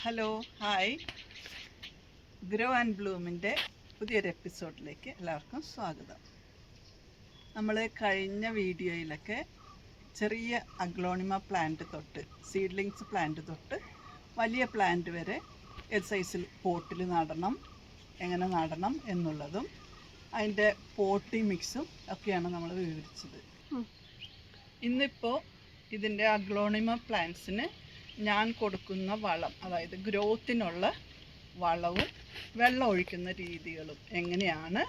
Hello hi grow and ബ്ലൂമിൻ്റെ പുതിയൊരു എപ്പിസോഡിലേക്ക് എല്ലാവർക്കും സ്വാഗതം. നമ്മൾ കഴിഞ്ഞ വീഡിയോയിലൊക്കെ ചെറിയ അഗ്ലോണിമ പ്ലാന്റ് തൊട്ട് സീഡ്ലിങ്സ് പ്ലാന്റ് തൊട്ട് വലിയ പ്ലാന്റ് വരെ ഏത് സൈസിൽ പോട്ടിൽ നടണം, എങ്ങനെ നടണം എന്നുള്ളതും അതിൻ്റെ പോട്ടിംഗ് മിക്സും ഒക്കെയാണ് നമ്മൾ വിവരിച്ചത്. ഇന്നിപ്പോൾ ഇതിൻ്റെ അഗ്ലോണിമ പ്ലാന്റ്സിന് ഞാൻ കൊടുക്കുന്ന വളം, അതായത് ഗ്രോത്തിനുള്ള വളവും വെള്ളം ഒഴിക്കുന്ന രീതികളും എങ്ങനെയാണ്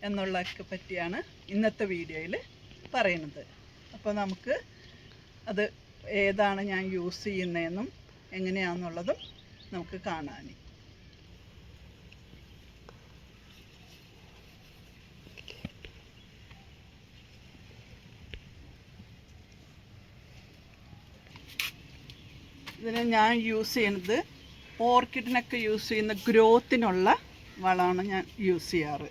എന്നുള്ളതൊക്കെ പറ്റിയാണ് ഇന്നത്തെ വീഡിയോയിൽ പറയുന്നത്. അപ്പോൾ നമുക്ക് അത് ഏതാണ് ഞാൻ യൂസ് ചെയ്യുന്നതെന്നും എങ്ങനെയാണെന്നുള്ളതും നമുക്ക് കാണാൻ. ഇതിന് ഞാൻ യൂസ് ചെയ്യുന്നത് ഓർക്കിഡിനൊക്കെ യൂസ് ചെയ്യുന്ന ഗ്രോത്തിനുള്ള വളമാണ് ഞാൻ യൂസ് ചെയ്യാറ്.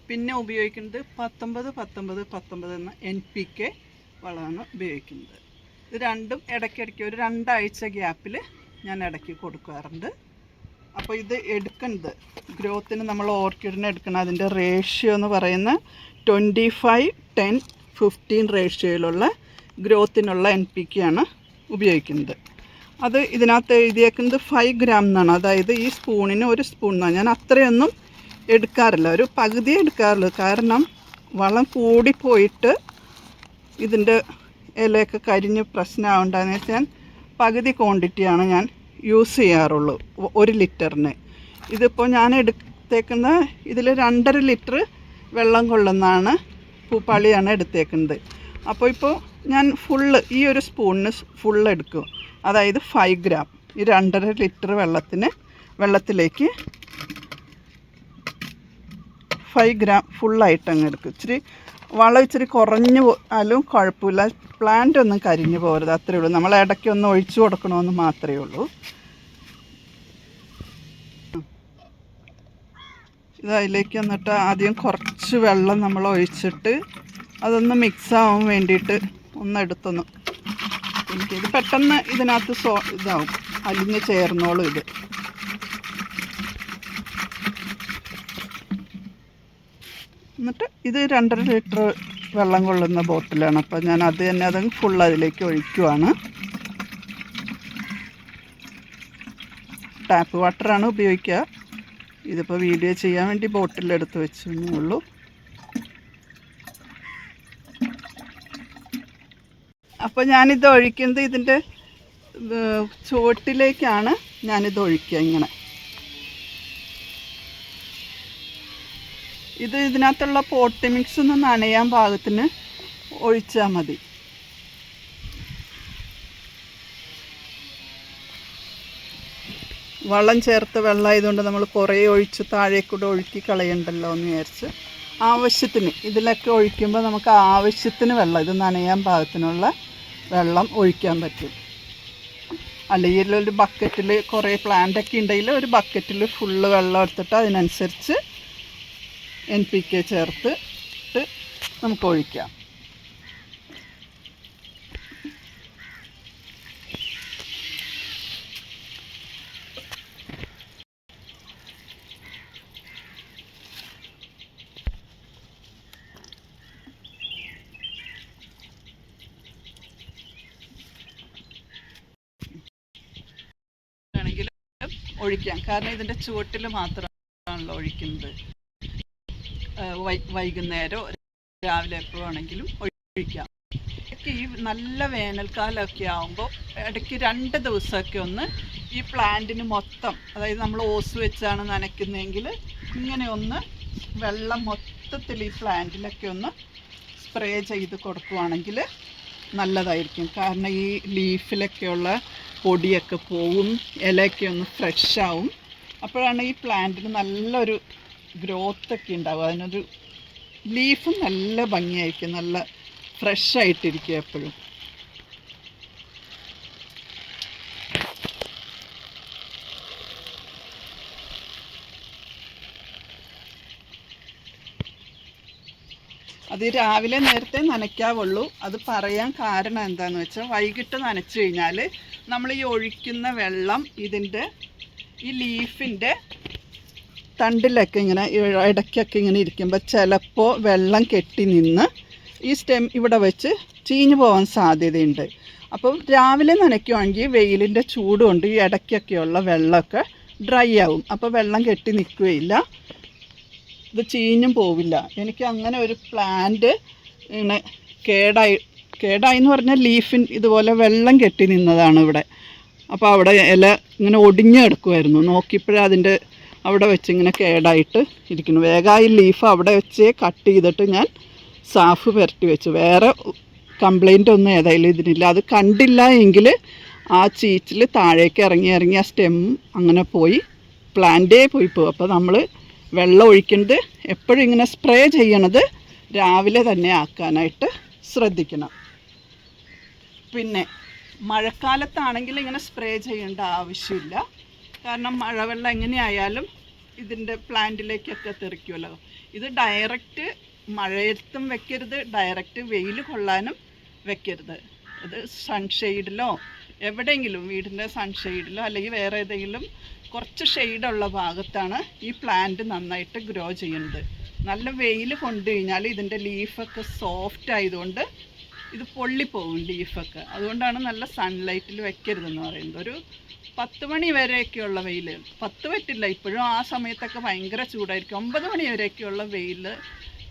പിന്നെ ഉപയോഗിക്കുന്നത് 19-19-19 എന്ന NPK വളമാണ് ഉപയോഗിക്കുന്നത്. ഇത് രണ്ടും ഇടയ്ക്കിടയ്ക്ക് ഒരു 2 ആഴ്ച ഗ്യാപ്പിൽ ഞാൻ ഇടയ്ക്ക് കൊടുക്കാറുണ്ട്. അപ്പോൾ ഇത് എടുക്കുന്നത് ഗ്രോത്തിന് നമ്മൾ ഓർക്കിഡിന് എടുക്കണം, അതിൻ്റെ റേഷ്യോ എന്ന് പറയുന്ന 25-10-15 റേഷ്യോയിലുള്ള ഗ്രോത്തിനുള്ള NPK ആണ് ഉപയോഗിക്കുന്നത്. അത് ഇതിനകത്ത് എഴുതിയേക്കുന്നത് 5 ഗ്രാം എന്നാണ്. അതായത് ഈ സ്പൂണിന് 1 സ്പൂൺ എന്നാണ്. ഞാൻ അത്രയൊന്നും എടുക്കാറില്ല, ഒരു പകുതി എടുക്കാറുള്ളൂ. കാരണം വളം കൂടിപ്പോയിട്ട് ഇതിൻ്റെ ഇലയൊക്കെ കരിഞ്ഞ് പ്രശ്നമാവുണ്ടെന്ന് വെച്ചാൽ ഞാൻ പകുതി ക്വാണ്ടിറ്റിയാണ് ഞാൻ യൂസ് ചെയ്യാറുള്ളൂ 1 ലിറ്ററിന്. ഇതിപ്പോൾ ഞാൻ എടുത്തേക്കുന്ന ഇതിൽ 2.5 ലിറ്റർ വെള്ളം കൊള്ളുന്നതാണ് പൂപ്പാളിയാണ് എടുത്തേക്കുന്നത്. അപ്പോൾ ഇപ്പോൾ ഞാൻ ഈ ഒരു സ്പൂണിന് ഫുള്ള് എടുക്കും. അതായത് 5 ഗ്രാം ഈ 2.5 ലിറ്റർ വെള്ളത്തിലേക്ക് 5 ഗ്രാം ഫുള്ളായിട്ട് അങ്ങ് എടുക്കും. വളം ഇച്ചിരി കുറഞ്ഞു പോയാലും കുഴപ്പമില്ല, പ്ലാന്റ് ഒന്നും കരിഞ്ഞു പോകരുത്, അത്രയേ ഉള്ളൂ. നമ്മൾ ഇടയ്ക്കൊന്ന് ഒഴിച്ചു കൊടുക്കണമെന്ന് മാത്രമേ ഉള്ളൂ. ഇത് അതിലേക്ക് വന്നിട്ട് ആദ്യം കുറച്ച് വെള്ളം നമ്മൾ ഒഴിച്ചിട്ട് അതൊന്ന് മിക്സ് ആവാൻ വേണ്ടിയിട്ട് ഒന്നെടുത്തൊന്ന് ഇത് പെട്ടെന്ന് ഇതിനകത്ത് ഇതാവും, അലിഞ്ഞ് ചേർന്നോളും. ഇത് എന്നിട്ട് ഇത് 2.5 ലിറ്റർ വെള്ളം കൊള്ളുന്ന ബോട്ടിലാണ്. അപ്പോൾ ഞാൻ അത് ഫുൾ അതിലേക്ക് ഒഴിക്കുവാണ്. ടാപ്പ് വാട്ടറാണ് ഉപയോഗിക്കുക. ഇതിപ്പോൾ വീഡിയോ ചെയ്യാൻ വേണ്ടി ബോട്ടിലെടുത്ത് വെച്ചേ ഉള്ളൂ. അപ്പോൾ ഞാനിത് ഒഴിക്കുന്നത് ഇതിൻ്റെ ചുവട്ടിലേക്കാണ് ഞാനിത് ഒഴിക്കുക. ഇങ്ങനെ ഇത് ഇതിനകത്തുള്ള പോട്ടി മിക്സ് ഒന്ന് നനയാൻ പാകത്തിന് ഒഴിച്ചാൽ മതി. വളം ചേർത്ത് വെള്ളമായതുകൊണ്ട് നമ്മൾ കുറേ ഒഴിച്ച് താഴേക്കൂടെ ഒഴുക്കി കളയണ്ടല്ലോ എന്ന് വിചാരിച്ച് ആവശ്യത്തിന് ഇതിലൊക്കെ ഒഴിക്കുമ്പോൾ നമുക്ക് ആവശ്യത്തിന് വെള്ളം, ഇത് നനയാൻ പാകത്തിനുള്ള വെള്ളം ഒഴിക്കാൻ പറ്റും. അല്ലെങ്കിൽ ഒരു ബക്കറ്റിൽ കുറേ പ്ലാന്റൊക്കെ ഉണ്ടെങ്കിൽ ഒരു ബക്കറ്റിൽ ഫുള്ള് വെള്ളം എടുത്തിട്ട് അതിനനുസരിച്ച് NPK ചേർത്തിട്ട് നമുക്ക് ഒഴിക്കാം. ഒഴിക്കാം, കാരണം ഇതിൻ്റെ ചുവട്ടിൽ മാത്രമാണല്ലോ ഒഴിക്കുന്നത്. വൈകുന്നേരം രാവിലെ എപ്പോഴാണെങ്കിലും ഒഴിക്കാം. ഈ നല്ല വേനൽക്കാലമൊക്കെ ആകുമ്പോൾ ഇടയ്ക്ക് 2 ദിവസമൊക്കെ ഒന്ന് ഈ പ്ലാന്റിന് മൊത്തം, അതായത് നമ്മൾ ഓസ് വെച്ചാണ് നനയ്ക്കുന്നതെങ്കിൽ ഇങ്ങനെ ഒന്ന് വെള്ളം മൊത്തത്തിൽ ഈ പ്ലാന്റിലൊക്കെ ഒന്ന് സ്പ്രേ ചെയ്ത് കൊടുക്കുകയാണെങ്കിൽ നല്ലതായിരിക്കും. കാരണം ഈ ലീഫിലൊക്കെയുള്ള പൊടിയൊക്കെ പോവും, ഇലയൊക്കെ ഒന്ന് ഫ്രഷാവും. അപ്പോഴാണ് ഈ പ്ലാന്റിന് നല്ലൊരു ഗ്രോത്തൊക്കെ ഉണ്ടാവുക. അതിനൊരു ലീഫും നല്ല ഭംഗിയായിരിക്കും, നല്ല ഫ്രഷായിട്ടിരിക്കും എപ്പോഴും. അത് രാവിലെ നേരത്തെ നനയ്ക്കാവുള്ളൂ. അത് പറയാൻ കാരണം എന്താണെന്ന് വെച്ചാൽ വൈകിട്ട് നനച്ചു കഴിഞ്ഞാൽ നമ്മൾ ഈ ഒഴിക്കുന്ന വെള്ളം ഇതിൻ്റെ ഈ ലീഫിൻ്റെ തണ്ടിലൊക്കെ ഇങ്ങനെ ഇടയ്ക്കൊക്കെ ഇങ്ങനെ ഇരിക്കുമ്പോൾ ചിലപ്പോൾ വെള്ളം കെട്ടി നിന്ന് ഈ സ്റ്റെം ഇവിടെ വെച്ച് ചീഞ്ഞു പോകാൻ സാധ്യതയുണ്ട്. അപ്പം രാവിലെ നനയ്ക്കുവാണെങ്കിൽ വെയിലിൻ്റെ ചൂട് കൊണ്ട് ഈ ഇടയ്ക്കൊക്കെയുള്ള വെള്ളമൊക്കെ ഡ്രൈ ആവും. അപ്പോൾ വെള്ളം കെട്ടി നിൽക്കുകയില്ല, ഇത് ചീഞ്ഞും പോവില്ല. എനിക്ക് അങ്ങനെ ഒരു പ്ലാന്റ് ഇങ്ങനെ കേടായി എന്ന് പറഞ്ഞാൽ ഇതുപോലെ വെള്ളം കെട്ടി നിന്നതാണ് ഇവിടെ. അപ്പോൾ അവിടെ ഇല ഇങ്ങനെ ഒടിഞ്ഞു കിടക്കുമായിരുന്നു. നോക്കിയപ്പോഴേ അതിൻ്റെ അവിടെ വെച്ച് ഇങ്ങനെ കേടായിട്ട് ഇരിക്കുന്നു. വേഗമായി ലീഫ് അവിടെ വെച്ച് കട്ട് ചെയ്തിട്ട് ഞാൻ സാഫ് പുരട്ടി വെച്ചു. വേറെ കംപ്ലൈൻ്റ് ഒന്നും ഏതായാലും ഇതിനില്ല. അത് കണ്ടില്ല എങ്കിൽ ആ ചീച്ചിൽ താഴേക്ക് ഇറങ്ങി ആ സ്റ്റെം അങ്ങനെ പോയി പ്ലാന്റേ പോയി പോകും. അപ്പോൾ നമ്മൾ വെള്ളം ഒഴിക്കുന്നത് എപ്പോഴും ഇങ്ങനെ സ്പ്രേ ചെയ്യണത് രാവിലെ തന്നെ ആക്കാനായിട്ട് ശ്രദ്ധിക്കണം. പിന്നെ മഴക്കാലത്താണെങ്കിൽ ഇങ്ങനെ സ്പ്രേ ചെയ്യേണ്ട ആവശ്യമില്ല. കാരണം മഴവെള്ളം എങ്ങനെയായാലും ഇതിൻ്റെ പ്ലാന്റിലേക്കൊക്കെ തെറിക്കുമല്ലോ. ഇത് ഡയറക്റ്റ് മഴയത്തും വെക്കരുത്, ഡയറക്റ്റ് വെയിൽ കൊള്ളാനും വെക്കരുത്. ഇത് സൺഷെയ്ഡിലോ എവിടെയെങ്കിലും വീടിൻ്റെ സൺഷെയ്ഡിലോ അല്ലെങ്കിൽ വേറെ ഏതെങ്കിലും കുറച്ച് ഷെയ്ഡുള്ള ഭാഗത്താണ് ഈ പ്ലാന്റ് നന്നായിട്ട് ഗ്രോ ചെയ്യുന്നത്. നല്ല വെയിൽ കൊണ്ടു കഴിഞ്ഞാൽ ഇതിൻ്റെ ലീഫൊക്കെ സോഫ്റ്റ് ആയതുകൊണ്ട് ഇത് പൊള്ളിപ്പോകും ലീഫൊക്കെ. അതുകൊണ്ടാണ് നല്ല സൺലൈറ്റിൽ വെക്കരുതെന്ന് പറയുന്നത്. ഒരു 10 മണി വരെയൊക്കെയുള്ള വെയിൽ, 10 പറ്റില്ല ഇപ്പോഴും, ആ സമയത്തൊക്കെ ഭയങ്കര ചൂടായിരിക്കും. 9 മണി വരെയൊക്കെയുള്ള വെയിൽ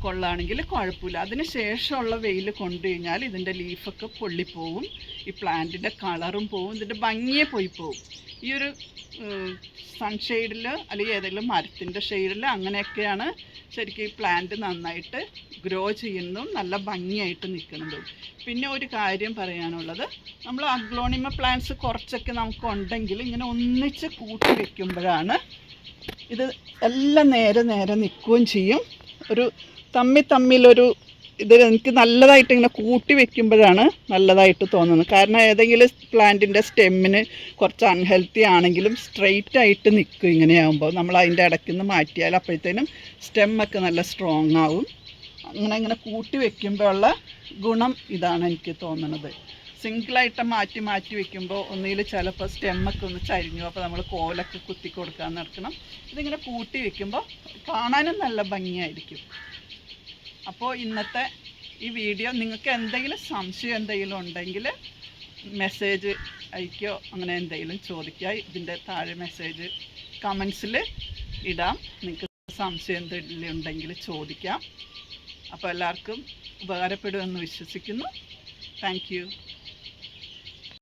കൊള്ളാണെങ്കിൽ കുഴപ്പമില്ല. അതിന് ശേഷമുള്ള വെയിൽ കൊണ്ടു കഴിഞ്ഞാൽ ഇതിൻ്റെ ലീഫൊക്കെ പൊള്ളിപ്പോവും, ഈ പ്ലാന്റിൻ്റെ കളറും പോവും, ഇതിൻ്റെ ഭംഗിയെ പോവും. ഈ ഒരു സൺഷെയ്ഡിൽ അല്ലെങ്കിൽ ഏതെങ്കിലും മരത്തിൻ്റെ ഷെയ്ഡിൽ അങ്ങനെയൊക്കെയാണ് ശരിക്കും ഈ പ്ലാന്റ് നന്നായിട്ട് ഗ്രോ ചെയ്യുന്നതും നല്ല ഭംഗിയായിട്ട് നിൽക്കുന്നതും. പിന്നെ ഒരു കാര്യം പറയാനുള്ളത്, നമ്മൾ അഗ്ലോണിമ പ്ലാന്റ്സ് കുറച്ചൊക്കെ നമുക്ക് ഉണ്ടെങ്കിൽ ഇങ്ങനെ ഒന്നിച്ച് കൂട്ടി വയ്ക്കുമ്പോഴാണ് ഇത് എല്ലാം നേരെ നിൽക്കുകയും ചെയ്യും. ഒരു തമ്മിലൊരു ഇത് എനിക്ക് നല്ലതായിട്ട് ഇങ്ങനെ കൂട്ടി വെക്കുമ്പോഴാണ് നല്ലതായിട്ട് തോന്നുന്നത്. കാരണം ഏതെങ്കിലും പ്ലാന്റിൻ്റെ സ്റ്റെമ്മിന് കുറച്ച് അൺഹെൽത്തി ആണെങ്കിലും സ്ട്രെയിറ്റ് ആയിട്ട് നിൽക്കും. ഇങ്ങനെയാകുമ്പോൾ നമ്മൾ അതിൻ്റെ ഇടയ്ക്ക് നിന്ന് മാറ്റിയാൽ അപ്പോഴത്തേനും സ്റ്റെമ്മൊക്കെ നല്ല സ്ട്രോങ് ആവും. അങ്ങനെ കൂട്ടി വെക്കുമ്പോഴുള്ള ഗുണം ഇതാണ് എനിക്ക് തോന്നുന്നത്. സിംഗിളായിട്ട് മാറ്റി വെക്കുമ്പോൾ ഒന്നുകിൽ ചിലപ്പോൾ സ്റ്റെമ്മൊക്കെ ഒന്ന് ചരിഞ്ഞു, അപ്പോൾ നമ്മൾ കോലൊക്കെ കുത്തി കൊടുക്കാൻ നടക്കണം. ഇതിങ്ങനെ കൂട്ടി വെക്കുമ്പോൾ കാണാനും നല്ല ഭംഗിയായിരിക്കും. അപ്പോൾ ഇന്നത്തെ ഈ വീഡിയോ നിങ്ങൾക്ക് എന്തെങ്കിലും സംശയം എന്തെങ്കിലും ഉണ്ടെങ്കിൽ മെസ്സേജ് അയക്കുകയോ അങ്ങനെ എന്തെങ്കിലും ചോദിക്കുക. ഇതിൻ്റെ താഴെ മെസ്സേജ് കമൻസിൽ ഇടാം. നിങ്ങൾക്ക് സംശയം എന്തെങ്കിലും ഉണ്ടെങ്കിൽ ചോദിക്കാം. അപ്പോൾ എല്ലാവർക്കും ഉപകാരപ്പെടുമെന്ന് വിശ്വസിക്കുന്നു. Thank you.